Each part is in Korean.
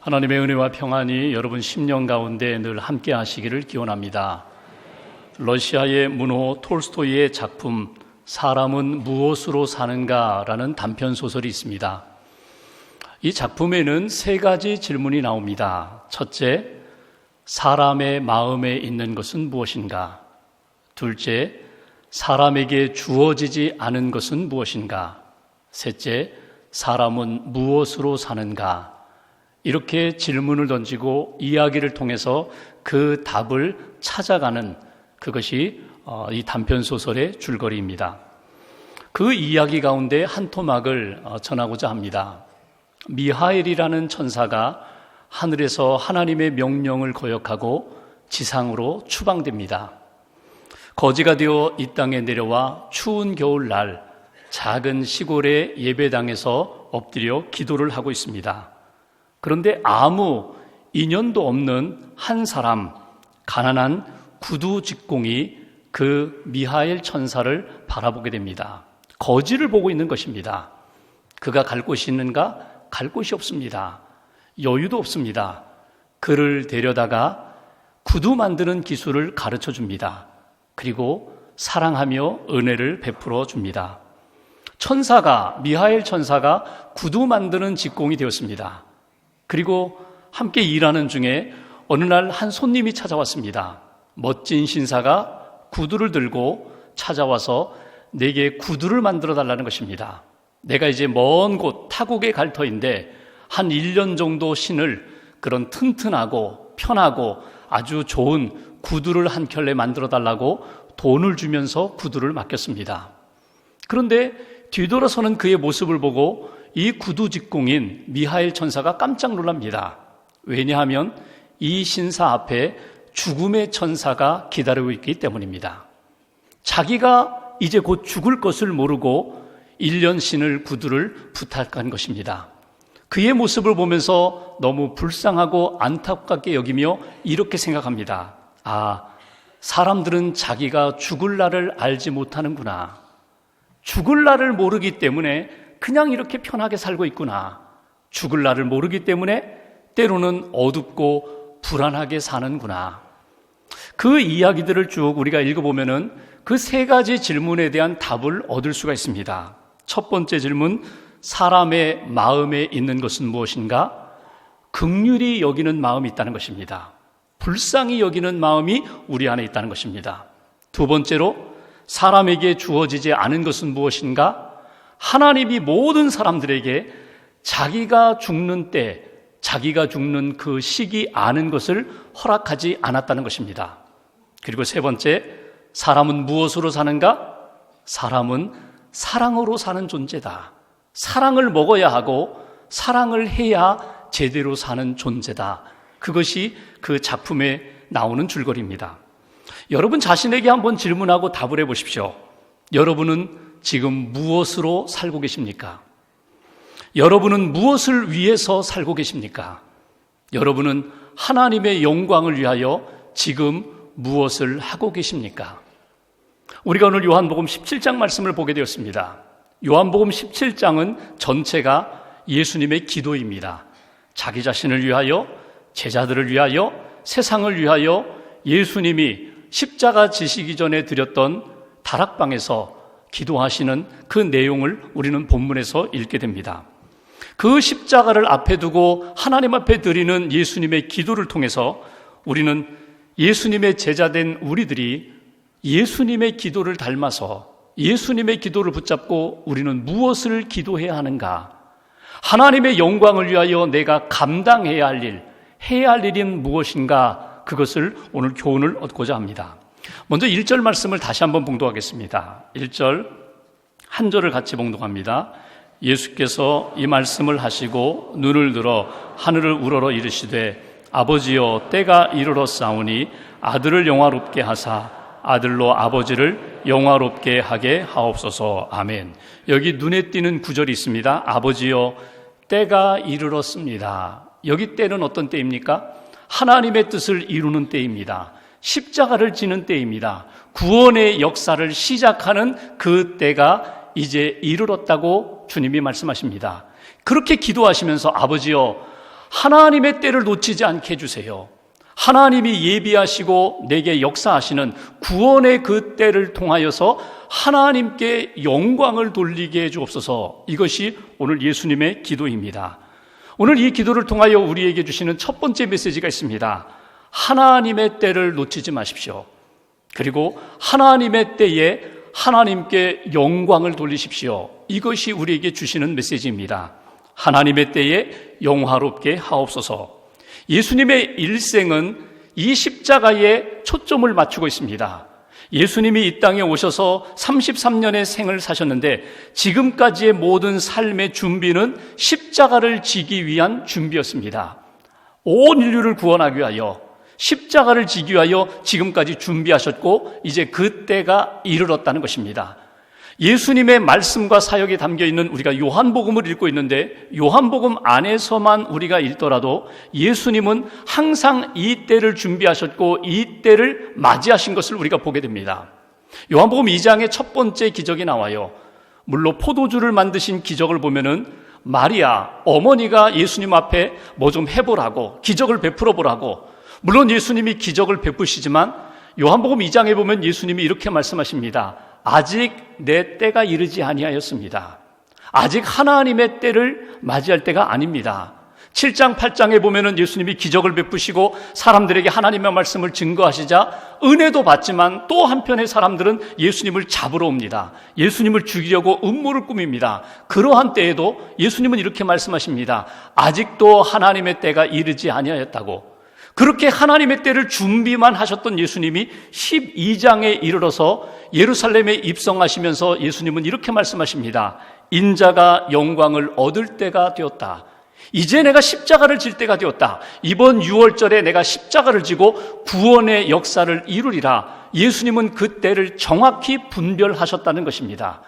하나님의 은혜와 평안이 여러분 심령 가운데 늘 함께 하시기를 기원합니다. 러시아의 문호 톨스토이의 작품 사람은 무엇으로 사는가라는 단편 소설이 있습니다. 이 작품에는 세 가지 질문이 나옵니다. 첫째, 사람의 마음에 있는 것은 무엇인가? 둘째, 사람에게 주어지지 않은 것은 무엇인가? 셋째, 사람은 무엇으로 사는가? 이렇게 질문을 던지고 이야기를 통해서 그 답을 찾아가는 그것이 이 단편 소설의 줄거리입니다. 그 이야기 가운데 한 토막을 전하고자 합니다. 미하엘이라는 천사가 하늘에서 하나님의 명령을 거역하고 지상으로 추방됩니다. 거지가 되어 이 땅에 내려와 추운 겨울날 작은 시골의 예배당에서 엎드려 기도를 하고 있습니다. 그런데 아무 인연도 없는 한 사람, 가난한 구두 직공이 그 미하엘 천사를 바라보게 됩니다. 거지를 보고 있는 것입니다. 그가 갈 곳이 있는가? 갈 곳이 없습니다. 여유도 없습니다. 그를 데려다가 구두 만드는 기술을 가르쳐 줍니다. 그리고 사랑하며 은혜를 베풀어 줍니다. 미하엘 천사가 구두 만드는 직공이 되었습니다. 그리고 함께 일하는 중에 어느 날 한 손님이 찾아왔습니다. 멋진 신사가 구두를 들고 찾아와서 내게 구두를 만들어 달라는 것입니다. 내가 이제 먼 곳 타국에 갈 터인데 한 1년 정도 신을 그런 튼튼하고 편하고 아주 좋은 구두를 한 켤레 만들어 달라고 돈을 주면서 구두를 맡겼습니다. 그런데 뒤돌아서는 그의 모습을 보고 이 구두 직공인 미하엘 천사가 깜짝 놀랍니다. 왜냐하면 이 신사 앞에 죽음의 천사가 기다리고 있기 때문입니다. 자기가 이제 곧 죽을 것을 모르고 1년 신을 구두를 부탁한 것입니다. 그의 모습을 보면서 너무 불쌍하고 안타깝게 여기며 이렇게 생각합니다. 사람들은 자기가 죽을 날을 알지 못하는구나. 죽을 날을 모르기 때문에 그냥 이렇게 편하게 살고 있구나. 죽을 날을 모르기 때문에 때로는 어둡고 불안하게 사는구나. 그 이야기들을 쭉 우리가 읽어보면은 그 세 가지 질문에 대한 답을 얻을 수가 있습니다. 첫 번째 질문, 사람의 마음에 있는 것은 무엇인가? 긍휼히 여기는 마음이 있다는 것입니다. 불쌍히 여기는 마음이 우리 안에 있다는 것입니다. 두 번째로, 사람에게 주어지지 않은 것은 무엇인가? 하나님이 모든 사람들에게 자기가 죽는 때, 자기가 죽는 그 시기 아는 것을 허락하지 않았다는 것입니다. 그리고 세 번째, 사람은 무엇으로 사는가? 사람은 사랑으로 사는 존재다. 사랑을 먹어야 하고 사랑을 해야 제대로 사는 존재다. 그것이 그 작품에 나오는 줄거리입니다. 여러분 자신에게 한번 질문하고 답을 해보십시오. 여러분은 지금 무엇으로 살고 계십니까? 여러분은 무엇을 위해서 살고 계십니까? 여러분은 하나님의 영광을 위하여 지금 무엇을 하고 계십니까? 우리가 오늘 요한복음 17장 말씀을 보게 되었습니다. 요한복음 17장은 전체가 예수님의 기도입니다. 자기 자신을 위하여, 제자들을 위하여, 세상을 위하여 예수님이 십자가 지시기 전에 드렸던 다락방에서 기도하시는 그 내용을 우리는 본문에서 읽게 됩니다. 그 십자가를 앞에 두고 하나님 앞에 드리는 예수님의 기도를 통해서 우리는 예수님의 제자된 우리들이 예수님의 기도를 닮아서 예수님의 기도를 붙잡고 우리는 무엇을 기도해야 하는가? 하나님의 영광을 위하여 내가 감당해야 할 일, 해야 할 일인 무엇인가? 그것을 오늘 교훈을 얻고자 합니다. 먼저 1절 말씀을 다시 한번 봉독하겠습니다. 1절 한 절을 같이 봉독합니다. 예수께서 이 말씀을 하시고 눈을 들어 하늘을 우러러 이르시되 아버지여 때가 이르렀사오니 아들을 영화롭게 하사 아들로 아버지를 영화롭게 하게 하옵소서. 아멘. 여기 눈에 띄는 구절이 있습니다. 아버지여 때가 이르렀습니다. 여기 때는 어떤 때입니까? 하나님의 뜻을 이루는 때입니다. 십자가를 지는 때입니다. 구원의 역사를 시작하는 그 때가 이제 이르렀다고 주님이 말씀하십니다. 그렇게 기도하시면서 아버지여 하나님의 때를 놓치지 않게 해주세요. 하나님이 예비하시고 내게 역사하시는 구원의 그 때를 통하여서 하나님께 영광을 돌리게 해주옵소서. 이것이 오늘 예수님의 기도입니다. 오늘 이 기도를 통하여 우리에게 주시는 첫 번째 메시지가 있습니다. 하나님의 때를 놓치지 마십시오. 그리고 하나님의 때에 하나님께 영광을 돌리십시오. 이것이 우리에게 주시는 메시지입니다. 하나님의 때에 영화롭게 하옵소서. 예수님의 일생은 이 십자가에 초점을 맞추고 있습니다. 예수님이 이 땅에 오셔서 33년의 생을 사셨는데 지금까지의 모든 삶의 준비는 십자가를 지기 위한 준비였습니다. 온 인류를 구원하기 위하여 십자가를 지기 위하여 지금까지 준비하셨고 이제 그 때가 이르렀다는 것입니다. 예수님의 말씀과 사역이 담겨있는 우리가 요한복음을 읽고 있는데 요한복음 안에서만 우리가 읽더라도 예수님은 항상 이 때를 준비하셨고 이 때를 맞이하신 것을 우리가 보게 됩니다. 요한복음 2장의 첫 번째 기적이 나와요. 물로 포도주를 만드신 기적을 보면은 마리아 어머니가 예수님 앞에 뭐 좀 해보라고 기적을 베풀어 보라고, 물론 예수님이 기적을 베푸시지만 요한복음 2장에 보면 예수님이 이렇게 말씀하십니다. 아직 내 때가 이르지 아니하였습니다. 아직 하나님의 때를 맞이할 때가 아닙니다. 7장 8장에 보면은 예수님이 기적을 베푸시고 사람들에게 하나님의 말씀을 증거하시자 은혜도 받지만 또 한편의 사람들은 예수님을 잡으러 옵니다. 예수님을 죽이려고 음모를 꾸밉니다. 그러한 때에도 예수님은 이렇게 말씀하십니다. 아직도 하나님의 때가 이르지 아니하였다고. 그렇게 하나님의 때를 준비만 하셨던 예수님이 12장에 이르러서 예루살렘에 입성하시면서 예수님은 이렇게 말씀하십니다. 인자가 영광을 얻을 때가 되었다. 이제 내가 십자가를 질 때가 되었다. 이번 6월절에 내가 십자가를 지고 구원의 역사를 이루리라. 예수님은 그 때를 정확히 분별하셨다는 것입니다.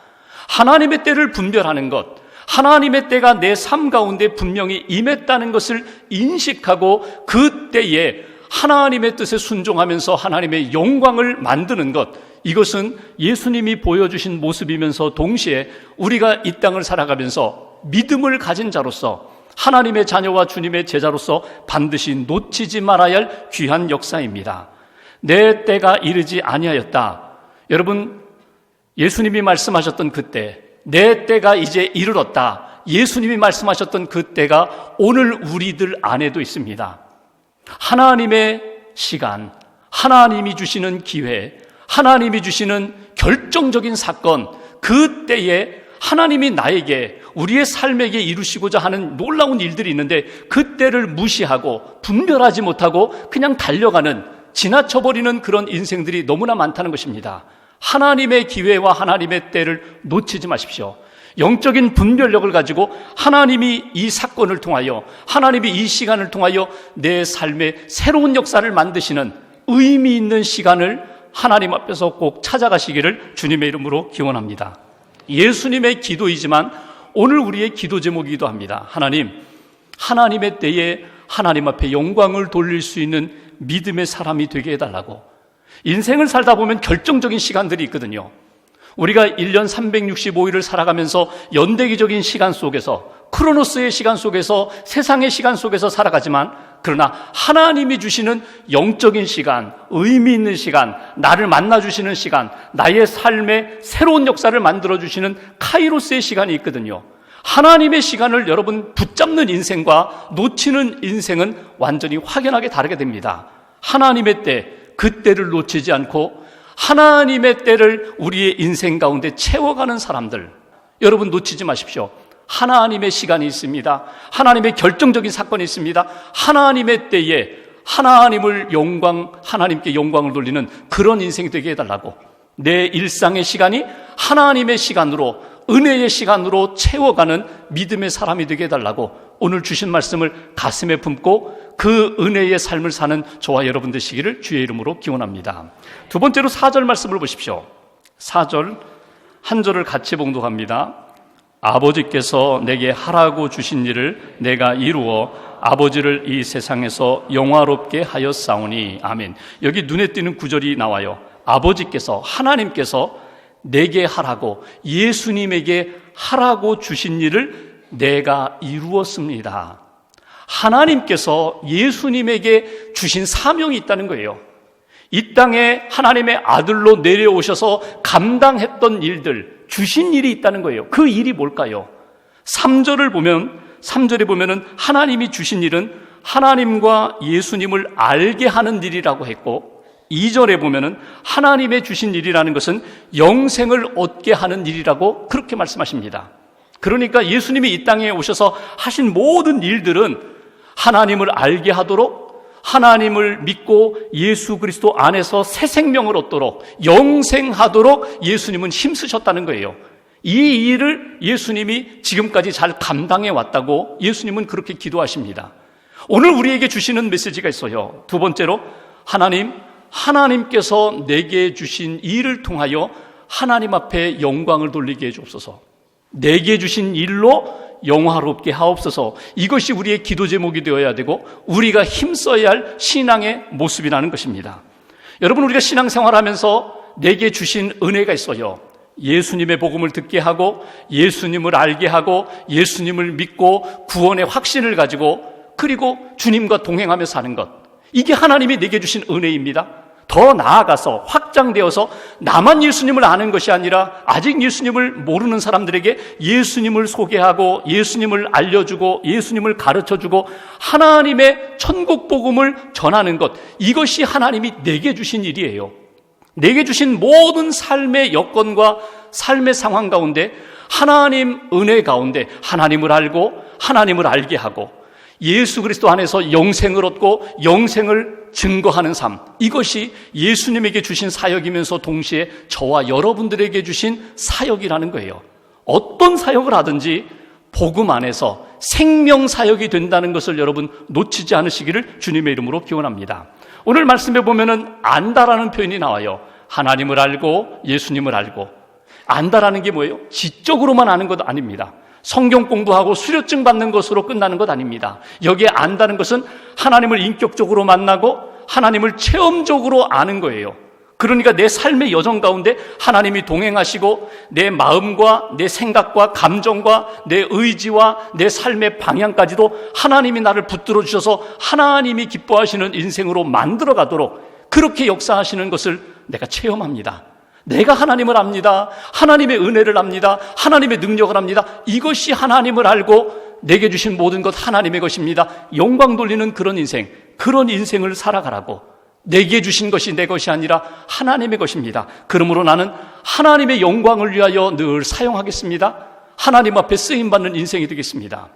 하나님의 때를 분별하는 것, 하나님의 때가 내 삶 가운데 분명히 임했다는 것을 인식하고 그 때에 하나님의 뜻에 순종하면서 하나님의 영광을 만드는 것, 이것은 예수님이 보여주신 모습이면서 동시에 우리가 이 땅을 살아가면서 믿음을 가진 자로서 하나님의 자녀와 주님의 제자로서 반드시 놓치지 말아야 할 귀한 역사입니다. 내 때가 이르지 아니하였다. 여러분, 예수님이 말씀하셨던 그때, 내 때가 이제 이르렀다. 예수님이 말씀하셨던 그 때가 오늘 우리들 안에도 있습니다. 하나님의 시간, 하나님이 주시는 기회, 하나님이 주시는 결정적인 사건, 그 때에 하나님이 나에게 우리의 삶에게 이루시고자 하는 놀라운 일들이 있는데 그 때를 무시하고 분별하지 못하고 그냥 달려가는, 지나쳐버리는 그런 인생들이 너무나 많다는 것입니다. 하나님의 기회와 하나님의 때를 놓치지 마십시오. 영적인 분별력을 가지고 하나님이 이 사건을 통하여, 하나님이 이 시간을 통하여 내 삶에 새로운 역사를 만드시는 의미 있는 시간을 하나님 앞에서 꼭 찾아가시기를 주님의 이름으로 기원합니다. 예수님의 기도이지만 오늘 우리의 기도 제목이기도 합니다. 하나님, 하나님의 때에 하나님 앞에 영광을 돌릴 수 있는 믿음의 사람이 되게 해달라고. 인생을 살다 보면 결정적인 시간들이 있거든요. 우리가 1년 365일을 살아가면서 연대기적인 시간 속에서, 크로노스의 시간 속에서, 세상의 시간 속에서 살아가지만, 그러나 하나님이 주시는 영적인 시간, 의미 있는 시간, 나를 만나주시는 시간, 나의 삶에 새로운 역사를 만들어주시는 카이로스의 시간이 있거든요. 하나님의 시간을 여러분 붙잡는 인생과 놓치는 인생은 완전히 확연하게 다르게 됩니다. 하나님의 때, 그 때를 놓치지 않고 하나님의 때를 우리의 인생 가운데 채워가는 사람들, 여러분 놓치지 마십시오. 하나님의 시간이 있습니다. 하나님의 결정적인 사건이 있습니다. 하나님의 때에 하나님께 영광을 돌리는 그런 인생이 되게 해달라고. 내 일상의 시간이 하나님의 시간으로, 은혜의 시간으로 채워가는 믿음의 사람이 되게 해달라고 오늘 주신 말씀을 가슴에 품고 그 은혜의 삶을 사는 저와 여러분 되시기를 주의 이름으로 기원합니다. 두 번째로 4절 말씀을 보십시오. 4절 한 절을 같이 봉독합니다. 아버지께서 내게 하라고 주신 일을 내가 이루어 아버지를 이 세상에서 영화롭게 하였사오니. 아멘. 여기 눈에 띄는 구절이 나와요. 아버지께서, 하나님께서 내게 하라고, 예수님에게 하라고 주신 일을 내가 이루었습니다. 하나님께서 예수님에게 주신 사명이 있다는 거예요. 이 땅에 하나님의 아들로 내려오셔서 감당했던 일들, 주신 일이 있다는 거예요. 그 일이 뭘까요? 3절에 보면은 하나님이 주신 일은 하나님과 예수님을 알게 하는 일이라고 했고, 2절에 보면은 하나님의 주신 일이라는 것은 영생을 얻게 하는 일이라고 그렇게 말씀하십니다. 그러니까 예수님이 이 땅에 오셔서 하신 모든 일들은 하나님을 알게 하도록, 하나님을 믿고 예수 그리스도 안에서 새 생명을 얻도록, 영생하도록 예수님은 힘쓰셨다는 거예요. 이 일을 예수님이 지금까지 잘 감당해 왔다고 예수님은 그렇게 기도하십니다. 오늘 우리에게 주시는 메시지가 있어요. 두 번째로, 하나님께서 내게 주신 일을 통하여 하나님 앞에 영광을 돌리게 해주옵소서. 내게 주신 일로 영화롭게 하옵소서. 이것이 우리의 기도 제목이 되어야 되고 우리가 힘써야 할 신앙의 모습이라는 것입니다. 여러분, 우리가 신앙생활하면서 내게 주신 은혜가 있어요. 예수님의 복음을 듣게 하고, 예수님을 알게 하고, 예수님을 믿고 구원의 확신을 가지고, 그리고 주님과 동행하며 사는 것, 이게 하나님이 내게 주신 은혜입니다. 더 나아가서 확장되어서 나만 예수님을 아는 것이 아니라 아직 예수님을 모르는 사람들에게 예수님을 소개하고, 예수님을 알려주고, 예수님을 가르쳐주고, 하나님의 천국 복음을 전하는 것, 이것이 하나님이 내게 주신 일이에요. 내게 주신 모든 삶의 여건과 삶의 상황 가운데, 하나님 은혜 가운데 하나님을 알고, 하나님을 알게 하고, 예수 그리스도 안에서 영생을 얻고 영생을 증거하는 삶, 이것이 예수님에게 주신 사역이면서 동시에 저와 여러분들에게 주신 사역이라는 거예요. 어떤 사역을 하든지 복음 안에서 생명 사역이 된다는 것을 여러분 놓치지 않으시기를 주님의 이름으로 기원합니다. 오늘 말씀에 보면은 안다라는 표현이 나와요. 하나님을 알고 예수님을 알고. 안다라는 게 뭐예요? 지적으로만 아는 것 아닙니다. 성경 공부하고 수료증 받는 것으로 끝나는 것 아닙니다. 여기에 안다는 것은 하나님을 인격적으로 만나고 하나님을 체험적으로 아는 거예요. 그러니까 내 삶의 여정 가운데 하나님이 동행하시고 내 마음과 내 생각과 감정과 내 의지와 내 삶의 방향까지도 하나님이 나를 붙들어 주셔서 하나님이 기뻐하시는 인생으로 만들어 가도록 그렇게 역사하시는 것을 내가 체험합니다. 내가 하나님을 압니다. 하나님의 은혜를 압니다. 하나님의 능력을 압니다. 이것이 하나님을 알고 내게 주신 모든 것 하나님의 것입니다. 영광 돌리는 그런 인생을 살아가라고. 내게 주신 것이 내 것이 아니라 하나님의 것입니다. 그러므로 나는 하나님의 영광을 위하여 늘 사용하겠습니다. 하나님 앞에 쓰임받는 인생이 되겠습니다.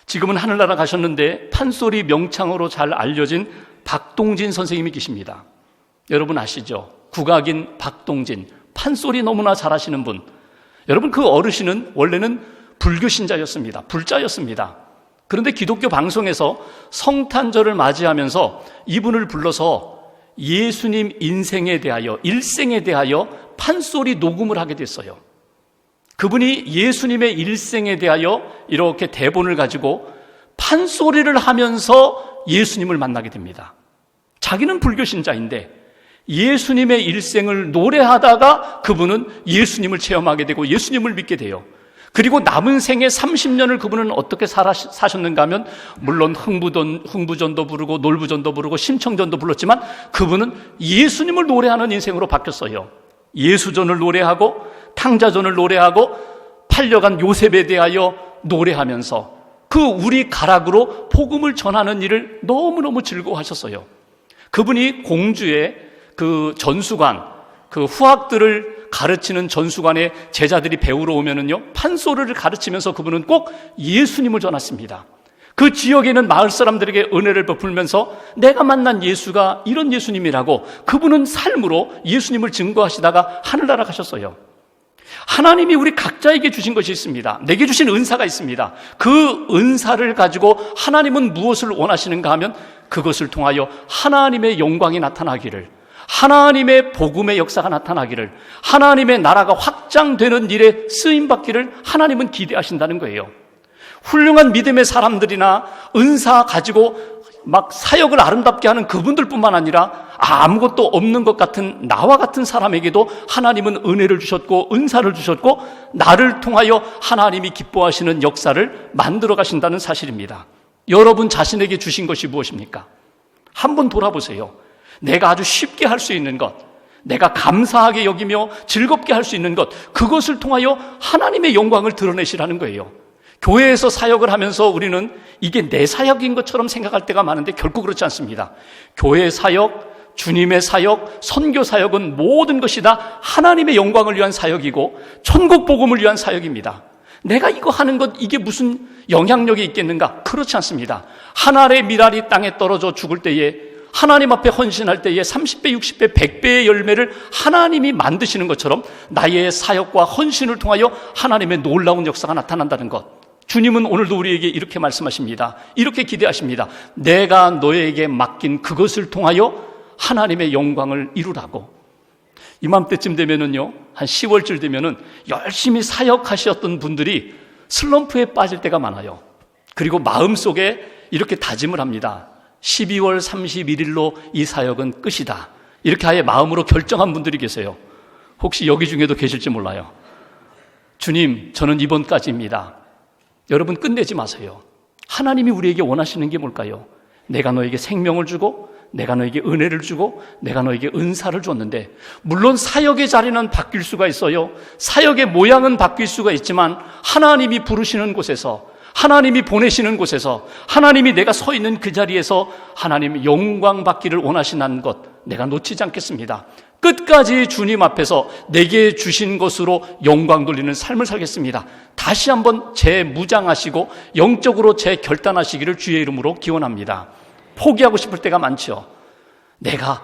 지금은 하늘나라 가셨는데 판소리 명창으로 잘 알려진 박동진 선생님이 계십니다. 여러분 아시죠? 국악인 박동진, 판소리 너무나 잘하시는 분. 여러분, 그 어르신은 원래는 불교 신자였습니다. 불자였습니다. 그런데 기독교 방송에서 성탄절을 맞이하면서 이분을 불러서 예수님 인생에 대하여, 일생에 대하여 판소리 녹음을 하게 됐어요. 그분이 예수님의 일생에 대하여 이렇게 대본을 가지고 판소리를 하면서 예수님을 만나게 됩니다. 자기는 불교 신자인데 예수님의 일생을 노래하다가 그분은 예수님을 체험하게 되고 예수님을 믿게 돼요. 그리고 남은 생애 30년을 그분은 어떻게 사셨는가 하면 물론 흥부전도 부르고 놀부전도 부르고 심청전도 불렀지만 그분은 예수님을 노래하는 인생으로 바뀌었어요. 예수전을 노래하고 탕자전을 노래하고 팔려간 요셉에 대하여 노래하면서 그 우리 가락으로 복음을 전하는 일을 너무너무 즐거워하셨어요. 그분이 공주의 그 전수관, 그 후학들을 가르치는 전수관에 제자들이 배우러 오면은요, 판소리를 가르치면서 그분은 꼭 예수님을 전했습니다. 그 지역에는 마을 사람들에게 은혜를 베풀면서 내가 만난 예수가 이런 예수님이라고 그분은 삶으로 예수님을 증거하시다가 하늘나라 가셨어요. 하나님이 우리 각자에게 주신 것이 있습니다. 내게 주신 은사가 있습니다. 그 은사를 가지고 하나님은 무엇을 원하시는가 하면 그것을 통하여 하나님의 영광이 나타나기를, 하나님의 복음의 역사가 나타나기를, 하나님의 나라가 확장되는 일에 쓰임받기를 하나님은 기대하신다는 거예요. 훌륭한 믿음의 사람들이나 은사 가지고 막 사역을 아름답게 하는 그분들뿐만 아니라 아무것도 없는 것 같은 나와 같은 사람에게도 하나님은 은혜를 주셨고 은사를 주셨고 나를 통하여 하나님이 기뻐하시는 역사를 만들어 가신다는 사실입니다. 여러분 자신에게 주신 것이 무엇입니까? 한번 돌아보세요. 내가 아주 쉽게 할 수 있는 것, 내가 감사하게 여기며 즐겁게 할 수 있는 것, 그것을 통하여 하나님의 영광을 드러내시라는 거예요. 교회에서 사역을 하면서 우리는 이게 내 사역인 것처럼 생각할 때가 많은데 결코 그렇지 않습니다. 교회 사역, 주님의 사역, 선교 사역은 모든 것이 다 하나님의 영광을 위한 사역이고 천국 복음을 위한 사역입니다. 내가 이거 하는 것, 이게 무슨 영향력이 있겠는가? 그렇지 않습니다. 한 알의 밀알이 땅에 떨어져 죽을 때에, 하나님 앞에 헌신할 때에 30배, 60배, 100배의 열매를 하나님이 만드시는 것처럼 나의 사역과 헌신을 통하여 하나님의 놀라운 역사가 나타난다는 것. 주님은 오늘도 우리에게 이렇게 말씀하십니다. 이렇게 기대하십니다. 내가 너에게 맡긴 그것을 통하여 하나님의 영광을 이루라고. 이맘때쯤 되면은요, 한 10월쯤 되면은 열심히 사역하셨던 분들이 슬럼프에 빠질 때가 많아요. 그리고 마음속에 이렇게 다짐을 합니다. 12월 31일로 이 사역은 끝이다. 이렇게 아예 마음으로 결정한 분들이 계세요. 혹시 여기 중에도 계실지 몰라요. 주님, 저는 이번까지입니다. 여러분 끝내지 마세요. 하나님이 우리에게 원하시는 게 뭘까요? 내가 너에게 생명을 주고, 내가 너에게 은혜를 주고, 내가 너에게 은사를 줬는데, 물론 사역의 자리는 바뀔 수가 있어요. 사역의 모양은 바뀔 수가 있지만 하나님이 부르시는 곳에서, 하나님이 보내시는 곳에서, 하나님이 내가 서 있는 그 자리에서 하나님 영광 받기를 원하시는 것, 내가 놓치지 않겠습니다. 끝까지 주님 앞에서 내게 주신 것으로 영광 돌리는 삶을 살겠습니다. 다시 한번 재무장하시고 영적으로 재결단하시기를 주의 이름으로 기원합니다. 포기하고 싶을 때가 많죠. 내가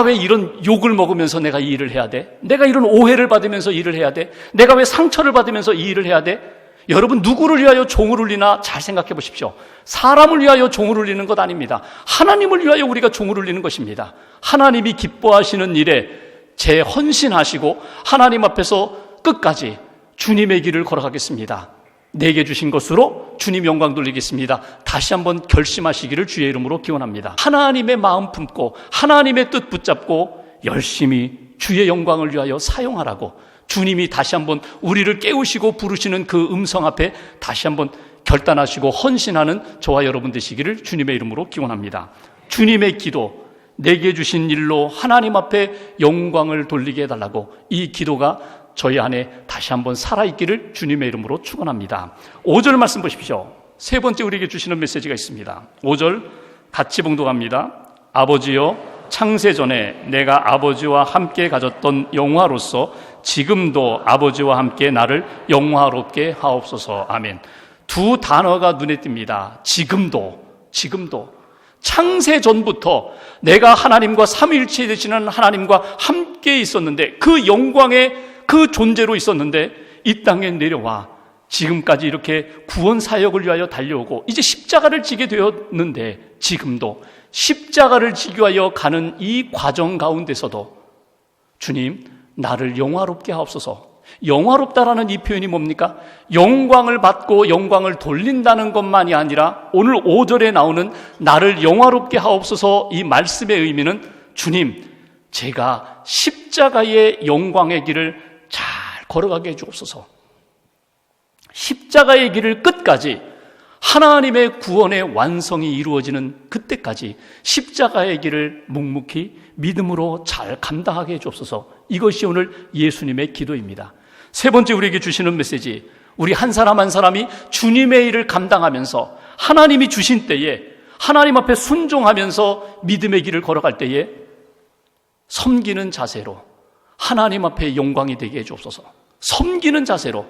왜 이런 욕을 먹으면서 내가 이 일을 해야 돼? 내가 이런 오해를 받으면서 일을 해야 돼? 내가 왜 상처를 받으면서 이 일을 해야 돼? 여러분, 누구를 위하여 종을 울리나 잘 생각해 보십시오. 사람을 위하여 종을 울리는 것 아닙니다. 하나님을 위하여 우리가 종을 울리는 것입니다. 하나님이 기뻐하시는 일에 재헌신하시고 하나님 앞에서 끝까지 주님의 길을 걸어가겠습니다. 내게 주신 것으로 주님 영광 돌리겠습니다. 다시 한번 결심하시기를 주의 이름으로 기원합니다. 하나님의 마음 품고 하나님의 뜻 붙잡고 열심히 주의 영광을 위하여 사용하라고 주님이 다시 한번 우리를 깨우시고 부르시는 그 음성 앞에 다시 한번 결단하시고 헌신하는 저와 여러분 되시기를 주님의 이름으로 기원합니다. 주님의 기도, 내게 주신 일로 하나님 앞에 영광을 돌리게 해달라고, 이 기도가 저희 안에 다시 한번 살아있기를 주님의 이름으로 축원합니다. 5절 말씀 보십시오. 세 번째 우리에게 주시는 메시지가 있습니다. 5절 같이 봉독합니다. 아버지여, 창세전에 내가 아버지와 함께 가졌던 영화로서 지금도 아버지와 함께 나를 영화롭게 하옵소서. 아멘. 두 단어가 눈에 띕니다. 지금도. 창세전부터 내가 하나님과 삼위일체 되시는 하나님과 함께 있었는데, 그 영광의 그 존재로 있었는데 이 땅에 내려와 지금까지 이렇게 구원 사역을 위하여 달려오고 이제 십자가를 지게 되었는데, 지금도 십자가를 지기 위하여 가는 이 과정 가운데서도 주님, 나를 영화롭게 하옵소서. 영화롭다라는 이 표현이 뭡니까? 영광을 받고 영광을 돌린다는 것만이 아니라 오늘 5절에 나오는 나를 영화롭게 하옵소서, 이 말씀의 의미는 주님, 제가 십자가의 영광의 길을 잘 걸어가게 해주옵소서. 십자가의 길을 끝까지, 하나님의 구원의 완성이 이루어지는 그때까지 십자가의 길을 묵묵히 믿음으로 잘 감당하게 해주옵소서. 이것이 오늘 예수님의 기도입니다. 세 번째 우리에게 주시는 메시지, 우리 한 사람 한 사람이 주님의 일을 감당하면서 하나님이 주신 때에 하나님 앞에 순종하면서 믿음의 길을 걸어갈 때에 섬기는 자세로 하나님 앞에 영광이 되게 해주옵소서. 섬기는 자세로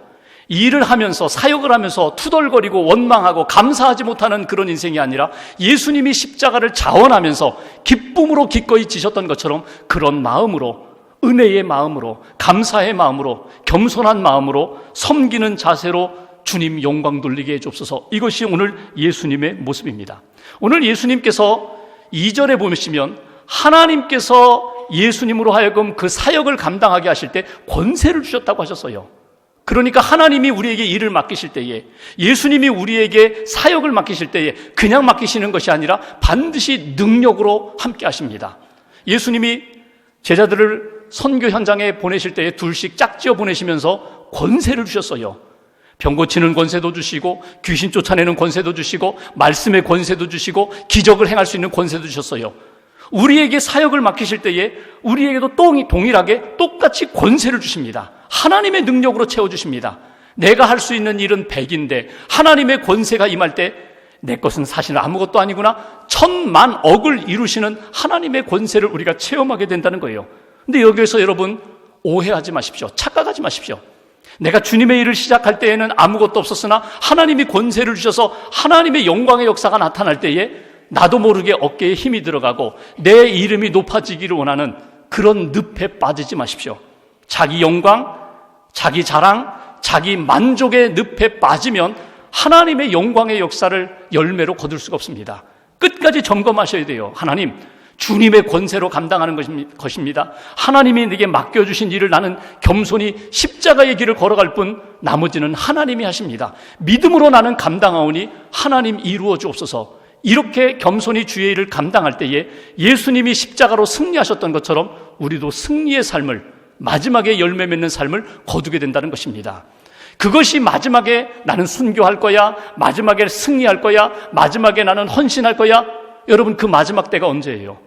일을 하면서, 사역을 하면서 투덜거리고 원망하고 감사하지 못하는 그런 인생이 아니라 예수님이 십자가를 자원하면서 기쁨으로 기꺼이 지셨던 것처럼 그런 마음으로, 은혜의 마음으로, 감사의 마음으로, 겸손한 마음으로 섬기는 자세로 주님 영광 돌리게 해주옵소서. 이것이 오늘 예수님의 모습입니다. 오늘 예수님께서 2절에 보시면 하나님께서 예수님으로 하여금 그 사역을 감당하게 하실 때 권세를 주셨다고 하셨어요. 그러니까 하나님이 우리에게 일을 맡기실 때에, 예수님이 우리에게 사역을 맡기실 때에 그냥 맡기시는 것이 아니라 반드시 능력으로 함께 하십니다. 예수님이 제자들을 선교 현장에 보내실 때에 둘씩 짝지어 보내시면서 권세를 주셨어요. 병 고치는 권세도 주시고 귀신 쫓아내는 권세도 주시고 말씀의 권세도 주시고 기적을 행할 수 있는 권세도 주셨어요. 우리에게 사역을 맡기실 때에 우리에게도 동일하게 똑같이 권세를 주십니다. 하나님의 능력으로 채워주십니다. 내가 할 수 있는 일은 100인데 하나님의 권세가 임할 때 내 것은 사실 아무것도 아니구나, 천만억을 이루시는 하나님의 권세를 우리가 체험하게 된다는 거예요. 근데 여기에서 여러분 오해하지 마십시오. 착각하지 마십시오. 내가 주님의 일을 시작할 때에는 아무것도 없었으나 하나님이 권세를 주셔서 하나님의 영광의 역사가 나타날 때에 나도 모르게 어깨에 힘이 들어가고 내 이름이 높아지기를 원하는 그런 늪에 빠지지 마십시오. 자기 영광, 자기 자랑, 자기 만족의 늪에 빠지면 하나님의 영광의 역사를 열매로 거둘 수가 없습니다. 끝까지 점검하셔야 돼요. 하나님, 주님의 권세로 감당하는 것입니다. 하나님이 내게 맡겨주신 일을 나는 겸손히 십자가의 길을 걸어갈 뿐 나머지는 하나님이 하십니다. 믿음으로 나는 감당하오니 하나님 이루어 주옵소서. 이렇게 겸손히 주의 일을 감당할 때에 예수님이 십자가로 승리하셨던 것처럼 우리도 승리의 삶을, 마지막에 열매 맺는 삶을 거두게 된다는 것입니다. 그것이 마지막에 나는 순교할 거야, 마지막에 승리할 거야, 마지막에 나는 헌신할 거야. 여러분, 그 마지막 때가 언제예요?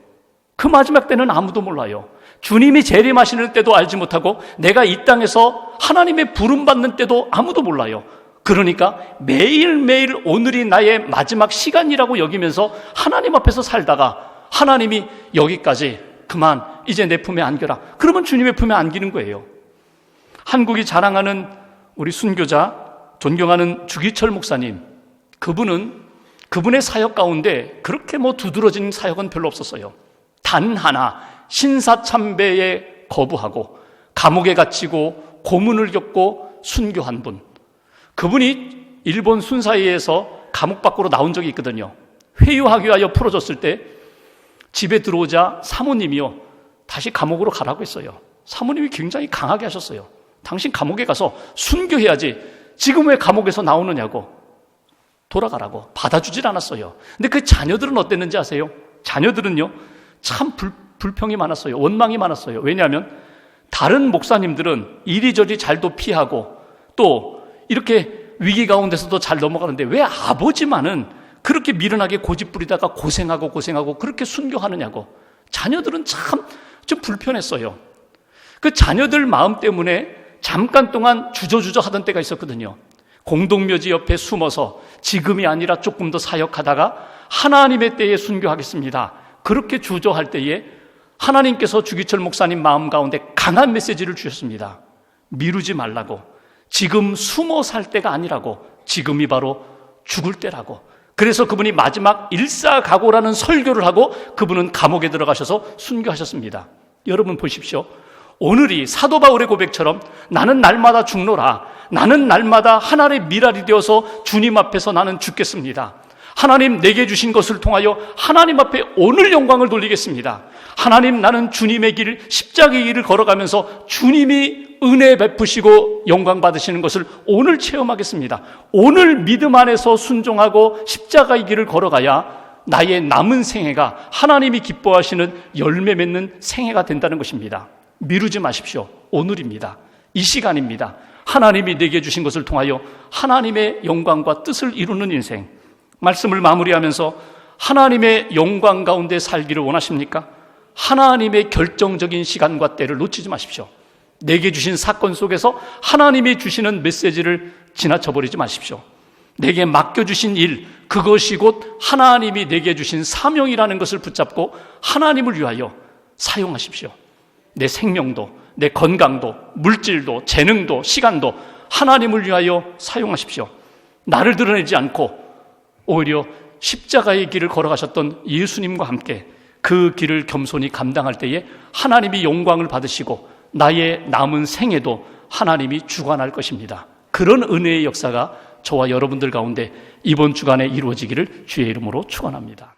그 마지막 때는 아무도 몰라요. 주님이 재림하시는 때도 알지 못하고 내가 이 땅에서 하나님의 부름받는 때도 아무도 몰라요. 그러니까 매일매일 오늘이 나의 마지막 시간이라고 여기면서 하나님 앞에서 살다가 하나님이 여기까지 그만 이제 내 품에 안겨라, 그러면 주님의 품에 안기는 거예요. 한국이 자랑하는 우리 순교자, 존경하는 주기철 목사님, 그분의 사역 가운데 그렇게 두드러진 사역은 별로 없었어요. 단 하나, 신사참배에 거부하고 감옥에 갇히고 고문을 겪고 순교한 분, 그분이 일본 순사이에서 감옥 밖으로 나온 적이 있거든요. 회유하기 위하여 풀어줬을 때 집에 들어오자 사모님이요, 다시 감옥으로 가라고 했어요. 사모님이 굉장히 강하게 하셨어요. 당신 감옥에 가서 순교해야지 지금 왜 감옥에서 나오느냐고, 돌아가라고. 받아주질 않았어요. 근데 그 자녀들은 어땠는지 아세요? 자녀들은요 참 불평이 많았어요. 원망이 많았어요. 왜냐하면 다른 목사님들은 이리저리 잘도 피하고 또 이렇게 위기 가운데서도 잘 넘어가는데 왜 아버지만은 그렇게 미련하게 고집부리다가 고생하고 그렇게 순교하느냐고. 자녀들은 참 좀 불편했어요. 그 자녀들 마음 때문에 잠깐 동안 주저주저 하던 때가 있었거든요. 공동묘지 옆에 숨어서 지금이 아니라 조금 더 사역하다가 하나님의 때에 순교하겠습니다, 그렇게 주저할 때에 하나님께서 주기철 목사님 마음 가운데 강한 메시지를 주셨습니다. 미루지 말라고. 지금 숨어 살 때가 아니라고. 지금이 바로 죽을 때라고. 그래서 그분이 마지막 일사각오라는 설교를 하고 그분은 감옥에 들어가셔서 순교하셨습니다. 여러분 보십시오. 오늘이 사도 바울의 고백처럼 나는 날마다 죽노라, 나는 날마다 하나님의 미랄이 되어서 주님 앞에서 나는 죽겠습니다. 하나님 내게 주신 것을 통하여 하나님 앞에 오늘 영광을 돌리겠습니다. 하나님, 나는 주님의 길, 십자가의 길을 걸어가면서 주님이 은혜 베푸시고 영광 받으시는 것을 오늘 체험하겠습니다. 오늘 믿음 안에서 순종하고 십자가의 길을 걸어가야 나의 남은 생애가 하나님이 기뻐하시는 열매 맺는 생애가 된다는 것입니다. 미루지 마십시오. 오늘입니다. 이 시간입니다. 하나님이 내게 주신 것을 통하여 하나님의 영광과 뜻을 이루는 인생. 말씀을 마무리하면서 하나님의 영광 가운데 살기를 원하십니까? 하나님의 결정적인 시간과 때를 놓치지 마십시오. 내게 주신 사건 속에서 하나님이 주시는 메시지를 지나쳐버리지 마십시오. 내게 맡겨주신 일, 그것이 곧 하나님이 내게 주신 사명이라는 것을 붙잡고 하나님을 위하여 사용하십시오. 내 생명도, 내 건강도, 물질도, 재능도, 시간도 하나님을 위하여 사용하십시오. 나를 드러내지 않고 오히려 십자가의 길을 걸어가셨던 예수님과 함께 그 길을 겸손히 감당할 때에 하나님이 영광을 받으시고 나의 남은 생애도 하나님이 주관할 것입니다. 그런 은혜의 역사가 저와 여러분들 가운데 이번 주간에 이루어지기를 주의 이름으로 축원합니다.